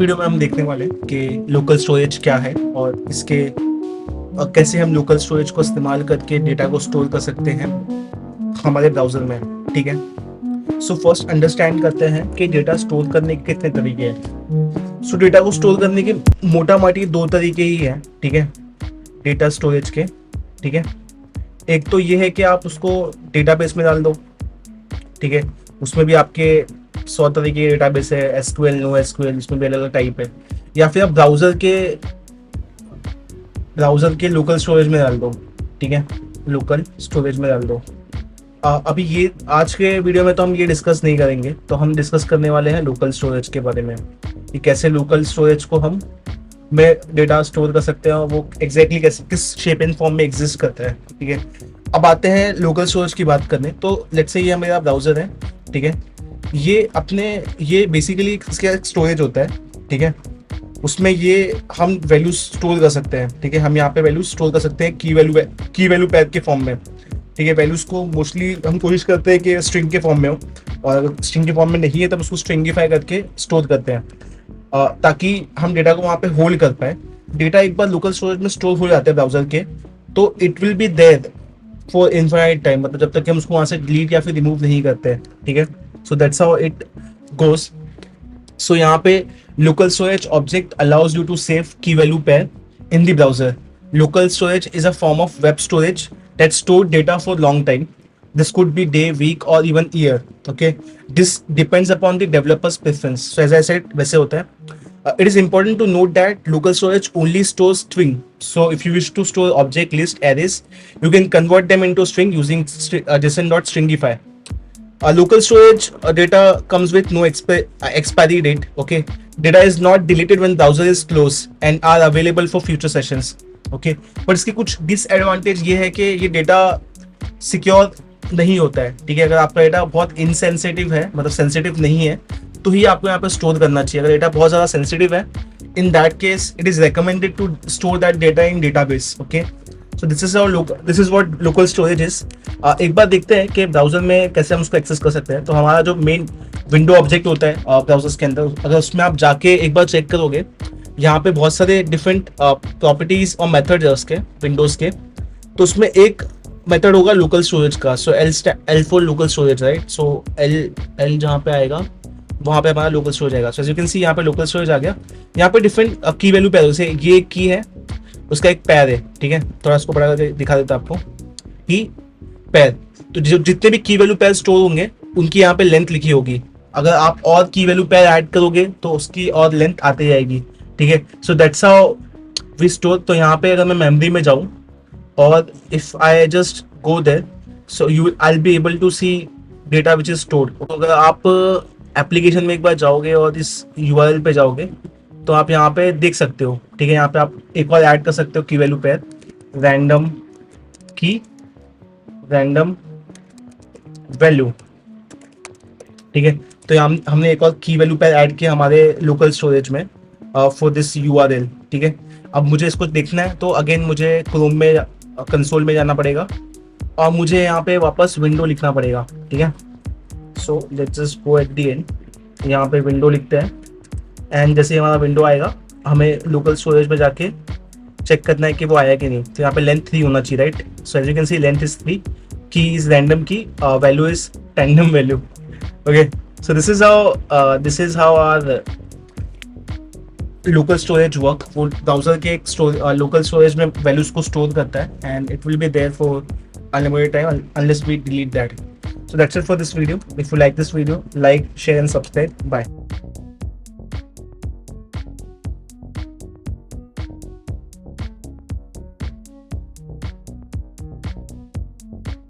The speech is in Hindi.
वीडियो में हम देखने वाले हैं कि लोकल स्टोरेज क्या है और इसके कैसे हम लोकल स्टोरेज को इस्तेमाल करके डेटा को स्टोर कर सकते हैं हमारे ब्राउज़र में। ठीक है, सो फर्स्ट अंडरस्टैंड करते हैं कि डेटा स्टोर करने के कितने तरीके हैं। सो डेटा को स्टोर करने के मोटा माटी दो तरीके ही हैं। ठीक है, डेटा स्टोरेज के। ठीक है, एक तो ये है कि आप उसको डेटाबेस में डाल दो। ठीक है, उसमें भी आपके 100 तरह के डेटाबेस है, एसक्यूएल, नो एसक्यूएल, इसमें भी अलग अलग टाइप है। या फिर आप ब्राउज़र के लोकल स्टोरेज में डाल दो। ठीक है, लोकल स्टोरेज में डाल दो। अभी ये आज के वीडियो में तो हम ये डिस्कस नहीं करेंगे, तो हम डिस्कस करने वाले हैं लोकल स्टोरेज के बारे में कि कैसे लोकल स्टोरेज को हम में डेटा स्टोर कर सकते हैं और वो एग्जैक्टली कैसे किस शेप एंड फॉर्म में एग्जिस्ट करता है। ठीक है, अब आते हैं लोकल स्टोरेज की बात करने। तो लेट्स से ये मेरा ब्राउज़र है। ठीक है, ये बेसिकली इसका स्टोरेज होता है। ठीक है, उसमें ये हम वैल्यू स्टोर कर सकते हैं। ठीक है, हम यहाँ पे वैल्यू स्टोर कर सकते हैं की वैल्यू पैर के फॉर्म में। ठीक है, वैल्यूज को मोस्टली हम कोशिश करते हैं कि स्ट्रिंग के फॉर्म में हो, और अगर स्ट्रिंग के फॉर्म में नहीं है तब उसको स्ट्रिंगिफाई करके स्टोर करते हैं ताकि हम डेटा को वहाँ पे होल्ड कर पाए। डेटा एक बार लोकल स्टोरेज में स्टोर हो जाते हैं ब्राउजर के, तो it will be there for infinite time, मतलब जब तक कि हम उसको वहाँ से डिलीट या फिर रिमूव नहीं करते हैं। ठीक है, so that's how it goes. So यहाँ पे local storage object allows you to save key value pair in the browser. Local storage is a form of web storage that store data for long time. This could be day, week, or even year. Okay, this depends upon the developer's preference. So as I said, वैसे होता है. It is important to note that local storage only stores string. So if you wish to store object list arrays, you can convert them into string using JSON.stringify. Local storage data comes with no expiry date. Okay, data is not deleted when browser is closed and are available for future sessions. Okay, पर इसकी कुछ डिसएडवांटेज ये है कि ये डेटा सिक्योर नहीं होता है। ठीक है, अगर आपका डेटा बहुत इनसेंसिटिव है, मतलब सेंसिटिव नहीं है, तो ही आपको यहाँ पे स्टोर करना चाहिए। अगर डेटा बहुत ज़्यादा सेंसिटिव है, in that case it is recommended to store that data in database. Okay, so this is what local storage is. एक बार देखते हैं कि ब्राउजर में कैसे हम उसको एक्सेस कर सकते हैं। तो हमारा जो मेन विंडो ऑब्जेक्ट होता है ब्राउजर्स के अंदर, अगर उसमें आप जाके एक बार चेक करोगे, यहाँ पे बहुत सारे डिफरेंट प्रॉपर्टीज और मेथड है उसके विंडोज के। तो उसमें एक मेथड होगा लोकल स्टोरेज का। So L for local storage, right. So L जहाँ पे आएगा वहाँ पे हमारा लोकल स्टोरेज आएगा। So as you can see यहाँ पे लोकल स्टोरेज आ गया। यहाँ पे डिफरेंट की वैल्यू पैर, जैसे ये एक की है, उसका एक पैर है। ठीक है, थोड़ा इसको बड़ा करके दिखा देता आपको। की पैर, तो जितने भी की वैल्यू पैर स्टोर होंगे उनकी यहाँ पे लेंथ लिखी होगी। अगर आप और की वैल्यू पैर ऐड करोगे तो उसकी और लेंथ आती जाएगी। ठीक है, so that's how we store. तो यहाँ पे अगर मैं मेमोरी में जाऊँ और if I just go there, so I will be able to see data which is stored. तो अगर आप एप्लीकेशन में एक बार जाओगे और इस यूआरएल पे जाओगे तो आप यहाँ पे देख सकते हो। ठीक है, यहाँ पे आप एक और ऐड कर सकते हो की वैल्यू पेयर, रैंडम वैल्यू। ठीक है, तो हमने एक और की वैल्यू पेयर ऐड किया हमारे लोकल स्टोरेज में फॉर दिस यूआरएल। ठीक है, अब मुझे इसको देखना है तो अगेन मुझे क्रोम में कंसोल में जाना पड़ेगा और मुझे यहाँ पे वापस विंडो लिखना पड़ेगा। ठीक है, so let's just go at the and, यहाँ पे विंडो लिखते हैं एंड जैसे हमारा विंडो आएगा हमें लोकल स्टोरेज में जाके चेक करना है कि वो आया कि नहीं। तो यहाँ पे लेंथ 3 होना चाहिए, right. So as you can see length is 3, key is random key, value is tandem value. Okay, so this is how our local storage work. वो ब्राउजर के लोकल स्टोरेज में वैल्यूज को स्टोर करता है and it will be there for unlimited time unless we delete that. So that's it for this video. If you like this video, like, share and subscribe. Bye.